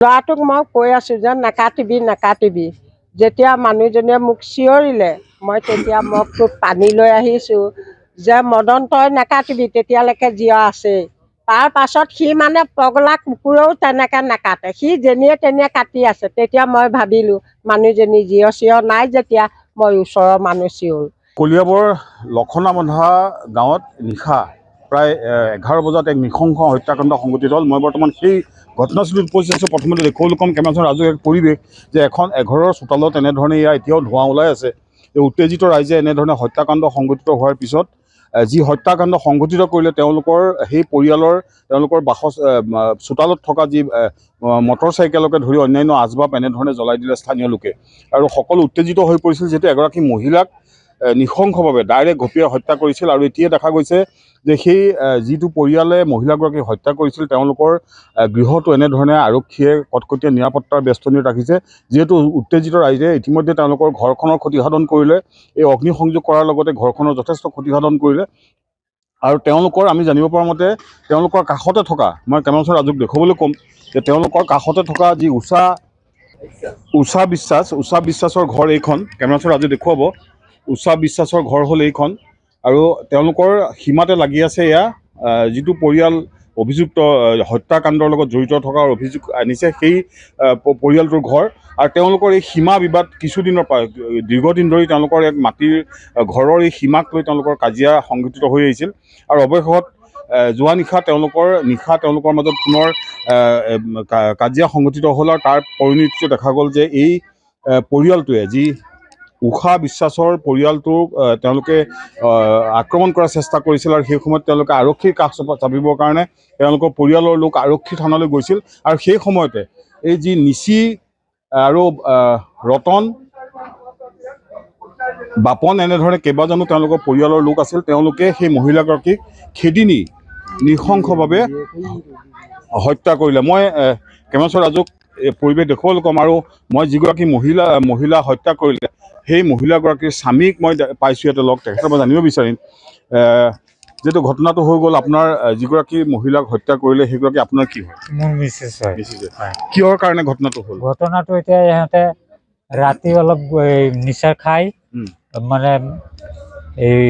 ল'ৰাটোক মই কৈ আছোঁ যে নাকাটিবি নাকাটিবি। যেতিয়া মানুহজনীয়ে মোক চিঞৰিলে মই তেতিয়া মগটোত পানী লৈ আহিছোঁ যে মদন তই নাকাটিবি, তেতিয়ালৈকে জীয়া আছেই। তাৰ পাছত সি মানে পগলা কুকুৰেও তেনেকৈ নাকাটে, সি যেনিয়ে তেনিয়ে কাটি আছে। তেতিয়া মই ভাবিলোঁ মানুহজনী জীয় চিয় নাই যেতিয়া মই ওচৰৰ মানুহ চিঞৰোঁ। কলিয়াবৰ লখনাবন্ধা গাঁৱত নিশা প্ৰায় 11 বজাত এক নৃশংস হত্যাকাণ্ড সংঘটিত হ'ল। মই বৰ্তমান সেই ঘটনাস্থলীত উপস্থিত আছোঁ। প্ৰথমতে দেখুৱাবলৈ ক'ম কেমেৰাখন ৰাজহুৱা এক পৰিৱেশ যে এখন এঘৰৰ চোতালত এনেধৰণে এতিয়াও ধোঁৱা ওলাই আছে। এই উত্তেজিত ৰাইজে এনেধৰণে হত্যাকাণ্ড সংঘটিত হোৱাৰ পিছত যি হত্যাকাণ্ড সংঘটিত কৰিলে তেওঁলোকৰ সেই পৰিয়ালৰ তেওঁলোকৰ চোতালত থকা যি মটৰচাইকেলকে ধৰি অন্যান্য আচবাব এনেধৰণে জ্বলাই দিলে স্থানীয় লোকে। আৰু সকলো উত্তেজিত হৈ পৰিছিল যিহেতু এগৰাকী মহিলাক নৃশংসভাৱে ডাইৰেক্ট ঘপিয়াই হত্যা কৰিছিল। আৰু এতিয়া দেখা গৈছে যে সেই যিটো পৰিয়ালে মহিলাগৰাকীক হত্যা কৰিছিল তেওঁলোকৰ গৃহটো এনেধৰণে আৰক্ষীয়ে কটকটীয়া নিৰাপত্তাৰ বেষ্টনীত ৰাখিছে। যিহেতু উত্তেজিত ৰাইজে ইতিমধ্যে তেওঁলোকৰ ঘৰখনৰ ক্ষতিসাধন কৰিলে, এই অগ্নিসংযোগ কৰাৰ লগতে ঘৰখনৰ যথেষ্ট ক্ষতিসাধন কৰিলে। আৰু তেওঁলোকৰ আমি জানিব পৰা মতে তেওঁলোকৰ কাষতে থকা, মই কেমেৰাখন ৰাজুক দেখুৱাবলৈ ক'ম যে তেওঁলোকৰ কাষতে থকা যি উষা বিশ্বাসৰ ঘৰ এইখন, কেমেৰাখন ৰাজু দেখুৱাব। উষা বিশ্বাসৰ ঘৰ হ'ল এইখন। আৰু তেওঁলোকৰ সীমাতে লাগি আছে এয়া যিটো পৰিয়াল অভিযুক্ত হত্যাকাণ্ডৰ লগত জড়িত থকাৰ অভিযোগ আনিছে সেই পৰিয়ালটোৰ ঘৰ। আৰু তেওঁলোকৰ এই সীমা বিবাদ কিছুদিনৰ পৰা দীৰ্ঘদিন ধৰি তেওঁলোকৰ এক মাটিৰ ঘৰৰ এই সীমাক লৈ তেওঁলোকৰ কাজিয়া সংঘটিত হৈ আহিছিল। আৰু অৱশেষত যোৱা নিশা তেওঁলোকৰ মাজত পুনৰ কাজিয়া সংঘটিত হ'ল। আৰু তাৰ পৰিণতিটো দেখা গ'ল যে এই পৰিয়ালটোৱে যি উষা বিশ্বাসৰ পৰিয়ালটোক তেওঁলোকে আক্ৰমণ কৰাৰ চেষ্টা কৰিছিল। আৰু সেই সময়ত তেওঁলোকে আৰক্ষীৰ কাষ চাপিবৰ কাৰণে তেওঁলোকৰ পৰিয়ালৰ লোক আৰক্ষী থানালৈ গৈছিল। আৰু সেই সময়তে এই যি নিচি আৰু ৰতন, বাপন এনেধৰণে কেইবাজনো তেওঁলোকৰ পৰিয়ালৰ লোক আছিল। তেওঁলোকে সেই মহিলাগৰাকীক খেদি নি নৃশংসভাৱে হত্যা কৰিলে। মই কেমেৰাচৰ ৰাজুক পৰিৱেশ দেখুৱাবলৈ ক'ম। আৰু মই যিগৰাকী মহিলা হত্যা কৰিলে সেই মহিলাগৰাকীৰ স্বামীক মই পাইছোঁ ইয়াতে লগ, তেখেতৰ মই জানিব বিচাৰিম যিহেতু ঘটনাটো হৈ গ'ল। আপোনাৰ যিগৰাকী মহিলাক হত্যা কৰিলে সেইগৰাকী আপোনাৰ কি হয়? মোৰ মিছেছ হয়। কিহৰ কাৰণে ঘটনাটো হ'ল? ঘটনাটো এতিয়া ইহঁতে ৰাতি অলপ নিচা খাই মানে এই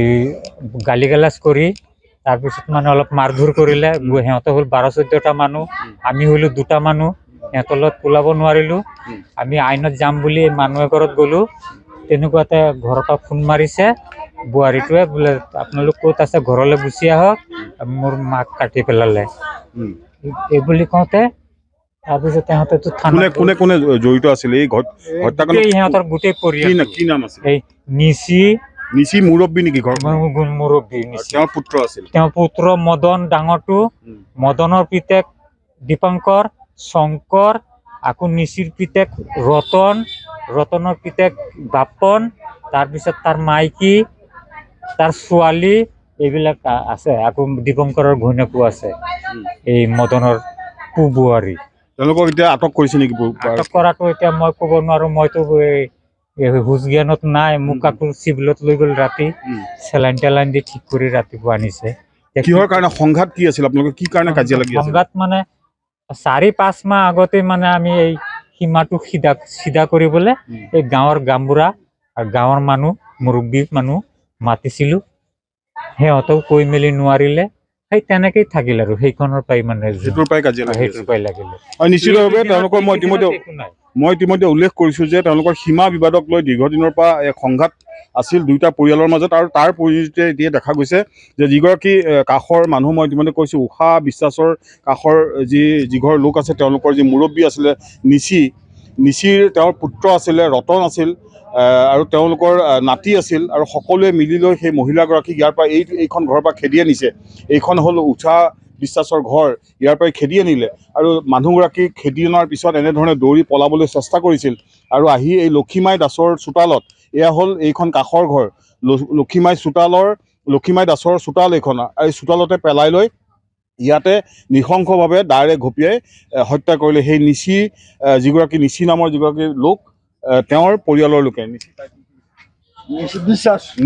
গালি গালাজ কৰি তাৰপিছত মানে অলপ মাৰধৰ কৰিলে। সিহঁতে হ'ল 12-14টা মানুহ, আমি হ'লো 2টা মানুহ। সিহঁতৰ লগত পলাব নোৱাৰিলোঁ। আমি আইনত যাম বুলি মানুহ এঘৰত গ'লোঁ। তেনেকুৱাতে ঘৰৰ পৰা ফোন মাৰিছে বোৱাৰীটোৱে, বোলে আপোনালোক ক'ত আছে ঘৰলৈ গুচি আহক, মোৰ মাক কাটি পেলালে এই বুলি কওঁতে তাৰপিছত সিহঁতেতো কোনে কোনে জড়িত আছিল এই হত্যাকাণ্ডত? সিহঁতৰ গোটেই পৰিয়াল। কি নাম আছিল? এই নিচি মুৰব্বী নেকি ঘৰ? মুৰব্বী। তেওঁৰ পুত্ৰ আছিল? তেওঁৰ পুত্ৰ মদন ডাঙৰটো, মদনৰ পিতেক দীপংকৰ, শংকৰ, আকৌ নিচিৰ পিতেক ৰতনৰ পিতেক বাপন, তাৰপিছত তাৰ মাইকী, তাৰ ছোৱালী এইবিলাক আছে। আকৌ দীপংকৰৰ ঘৈণীয়েকো আছে, এই মদনৰ বোৱাৰী। তেওঁলোকক এতিয়া আটক কৰিছে নেকি? আটক কৰাটো এতিয়া মই ক'ব নোৱাৰো, মইতো হুচ জ্ঞানত নাই। মোক আকৌ চিভিলত লৈ গ'ল ৰাতি, চেলাইন টেলাইন দি ঠিক কৰি ৰাতিপুৱা আনিছে। কিহৰ কাৰণে সংঘাত কি আছিল? আপোনালোকে কি কাৰণে কাজিয়া লাগি আছিল? সংঘাত মানে 4-5 মাহ আগতে মানে আমি এই সীমাটো চিধা কৰিবলৈ এই গাঁৱৰ গাঁওবুঢ়া আৰু গাঁৱৰ মানুহ মুৰব্বী মানুহ মাতিছিলোঁ। সিহঁতেও কৈ মেলি নোৱাৰিলে, সেই তেনেকেই থাকিল। আৰু সেইখনৰ পৰাই মানে সেইটোৰ পৰাই কাজিয়া লাগিলে। নিশ্চিতভাৱে তেওঁলোকৰ মই ইতিমধ্যে উল্লেখ কৰিছোঁ যে তেওঁলোকৰ সীমা বিবাদক লৈ দীৰ্ঘদিনৰ পৰা এক সংঘাত আছিল 2টা পৰিয়ালৰ মাজত। আৰু তাৰ পৰিণতিতে এতিয়া দেখা গৈছে যে যিগৰাকী কাষৰ মানুহ, মই ইতিমধ্যে কৈছোঁ উষা বিশ্বাসৰ কাষৰ যিঘৰ লোক আছে তেওঁলোকৰ যি মুৰব্বী আছিলে নিচিৰ তেওঁৰ পুত্ৰ আছিলে, ৰতন আছিল, আৰু তেওঁলোকৰ নাতি আছিল। আৰু সকলোৱে মিলি লৈ সেই মহিলাগৰাকীক ইয়াৰ পৰা এইখন ঘৰৰ পৰা খেদি আনিছে। এইখন হ'ল উষা বিশ্বাসৰ ঘৰ, ইয়াৰ পৰাই খেদি আনিলে। আৰু মানুহগৰাকীক খেদি অনাৰ পিছত এনেধৰণে দৌৰি পলাবলৈ চেষ্টা কৰিছিল। আৰু আহি এই লক্ষীমাই দাসৰ চোতালত, এয়া হ'ল এইখন কাষৰ ঘৰ, লক্ষীমাই দাসৰ চোতাল এইখন, এই চোতালতে পেলাই লৈ ইয়াতে নৃশংসভাৱে ডাইৰেক্ট ঘপিয়াই হত্যা কৰিলে সেই যিগৰাকী নিচি নামৰ যিগৰাকী লোক, তেওঁৰ পৰিয়ালৰ লোকে।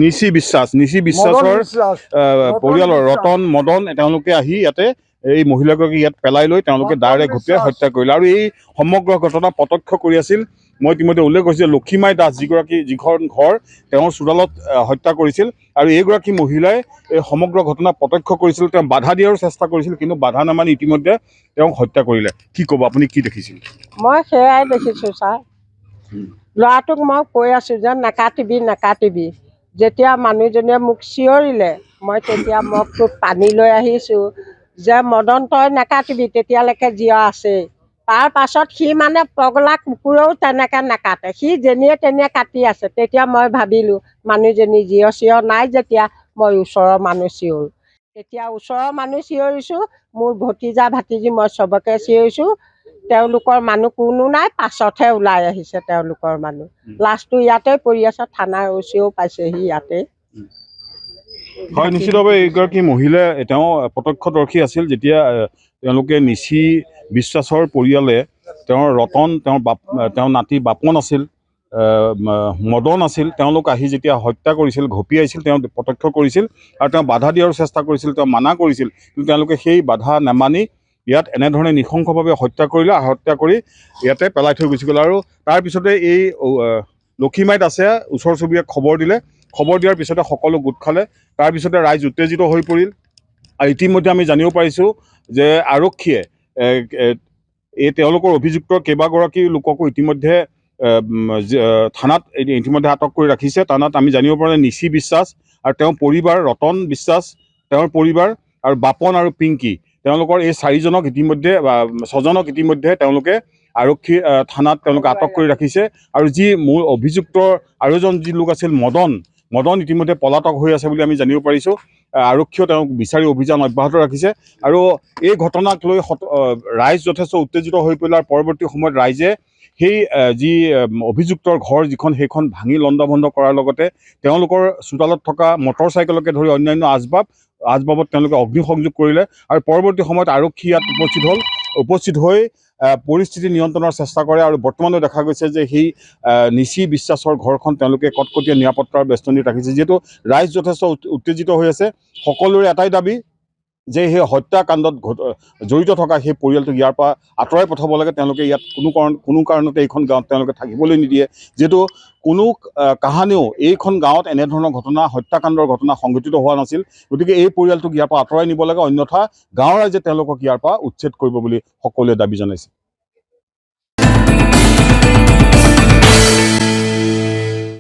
নিচি বিশ্বাসৰ পৰিয়ালৰ ৰতন, মদন তেওঁলোকে আহি ইয়াতে এই মহিলাগৰাকী ইয়াত পেলাই লৈ তেওঁলোকে দাৰে ঘপিয়াই হত্যা কৰিলে। আৰু এই সমগ্ৰ ঘটনা প্ৰত্যক্ষ কৰি আছিল, মই ইতিমধ্যে উল্লেখ কৰিছোঁ যে লক্ষীমাই দাস, যিখন ঘৰ তেওঁৰ চোতালত হত্যা কৰিছিল। আৰু এইগৰাকী মহিলাই এই সমগ্ৰ ঘটনা প্ৰত্যক্ষ কৰিছিল, তেওঁ বাধা দিয়াৰো চেষ্টা কৰিছিল, কিন্তু বাধা নামানি ইতিমধ্যে তেওঁক হত্যা কৰিলে। কি ক'ব, আপুনি কি দেখিছিল? মই সেয়াই দেখিছোঁ ছাৰ। ল'ৰাটোক মই কৈ আছোঁ যে নাকাটিবি নাকাটিবি। যেতিয়া মানুহজনীয়ে মোক চিঞৰিলে, মই তেতিয়া মগটোত পানী লৈ আহিছোঁ যে মদন তই নাকাটিবি, তেতিয়ালৈকে জীয়া আছেই। তাৰ পাছত সি মানে পগলা কুকুৰেও তেনেকৈ নাকাটে, সি যেনিয়ে তেনিয়ে কাটি আছে। তেতিয়া মই ভাবিলোঁ মানুহজনী জীয় চিঞৰ নাই, যেতিয়া মই ওচৰৰ মানুহ চিঞৰোঁ। তেতিয়া ওচৰৰ মানুহ চিঞৰিছোঁ, মোৰ ভতিজা ভাতিজী মই চবকে চিঞৰিছোঁ, তেওঁলোকৰ মানুহ কোনো নাই। পাছতহে ওলাই আহিছে তেওঁলোকৰ মানুহ। লাষ্টটো ইয়াতে পৰি আছে, থানাৰ ওচিও পাইছেহি ইয়াতে। হয়, নিশ্চিতভাৱে এইগৰাকী মহিলাই তেওঁ প্ৰত্যক্ষদৰ্শী আছিল। যেতিয়া তেওঁলোকে নিচি বিশ্বাসৰ পৰিয়ালে তেওঁৰ ৰতন, তেওঁৰ নাতি বাপন আছিল, মদন আছিল, তেওঁলোক আহি যেতিয়া হত্যা কৰিছিল, ঘপিয়াইছিল, তেওঁ প্ৰত্যক্ষ কৰিছিল। আৰু তেওঁ বাধা দিয়াৰো চেষ্টা কৰিছিল, তেওঁ মানা কৰিছিল, কিন্তু তেওঁলোকে সেই বাধা নামানি ইয়াত এনেধৰণে নৃশংসভাৱে হত্যা কৰিলে। হত্যা কৰি ইয়াতে পেলাই থৈ গুচি গ'ল। আৰু তাৰপিছতে এই লক্ষীমাই দাসে ওচৰ চুবুৰীয়াক খবৰ দিলে। খবৰ দিয়াৰ পিছতে সকলো গোট খালে। তাৰপিছতে ৰাইজ উত্তেজিত হৈ পৰিল। আৰু ইতিমধ্যে আমি জানিব পাৰিছোঁ যে আৰক্ষীয়ে তেওঁলোকৰ অভিযুক্তৰ কেইবাগৰাকী লোককো ইতিমধ্যে থানাত ইতিমধ্যে আটক কৰি ৰাখিছে। থানাত আমি জানিব পাৰোঁ যে নিচি বিশ্বাস আৰু তেওঁৰ পৰিবাৰ, ৰতন বিশ্বাস তেওঁৰ পৰিবাৰ, আৰু বাপন আৰু পিংকি, তেওঁলোকৰ এই ছজনক ইতিমধ্যে তেওঁলোকে আৰক্ষী থানাত তেওঁলোকে আটক কৰি ৰাখিছে। আৰু যি মূল অভিযুক্তৰ আৰু এজন যি লোক আছিল মদন ইতিমধ্যে পলাতক হৈ আছে বুলি আমি জানিব পাৰিছোঁ। আৰক্ষীয়েও তেওঁক বিচাৰি অভিযান অব্যাহত ৰাখিছে। আৰু এই ঘটনাক লৈ ৰাইজ যথেষ্ট উত্তেজিত হৈ পৰিল। আৰু পৰৱৰ্তী সময়ত ৰাইজে সেই যি অভিযুক্তৰ ঘৰ সেইখন ভাঙি লণ্ডভণ্ড কৰাৰ লগতে তেওঁলোকৰ চোতালত থকা মটৰ চাইকেলকে ধৰি অন্যান্য আচবাবত তেওঁলোকে অগ্নিসংযোগ কৰিলে। আৰু পৰৱৰ্তী সময়ত আৰক্ষী ইয়াত উপস্থিত হৈ পৰিস্থিতি নিয়ন্ত্ৰণৰ চেষ্টা কৰে। আৰু বৰ্তমানো দেখা গৈছে যে সেই নিচি বিশ্বাসৰ ঘৰখন তেওঁলোকে কটকটীয়া নিৰাপত্তাৰ বেষ্টনীত ৰাখিছে। যিহেতু ৰাইজ যথেষ্ট উত্তেজিত হৈ আছে, সকলোৰে এটাই দাবী যে সেই হত্যাকাণ্ডত জড়িত থকা সেই পৰিয়ালটোক ইয়াৰ পৰা আঁতৰাই পঠাব লাগে। তেওঁলোকে ইয়াত কোনো কাৰণতে এইখন গাঁৱত তেওঁলোকে থাকিবলৈ নিদিয়ে। যিহেতু কোনো কাহানিও এইখন গাঁৱত এনেধৰণৰ হত্যাকাণ্ডৰ ঘটনা সংঘটিত হোৱা নাছিল। গতিকে এই পৰিয়ালটোক ইয়াৰ পৰা আঁতৰাই নিব লাগে, অন্যথা গাঁৱৰ ৰাইজে তেওঁলোকক ইয়াৰ পৰা উচ্ছেদ কৰিব বুলি সকলোৱে দাবী জনাইছে।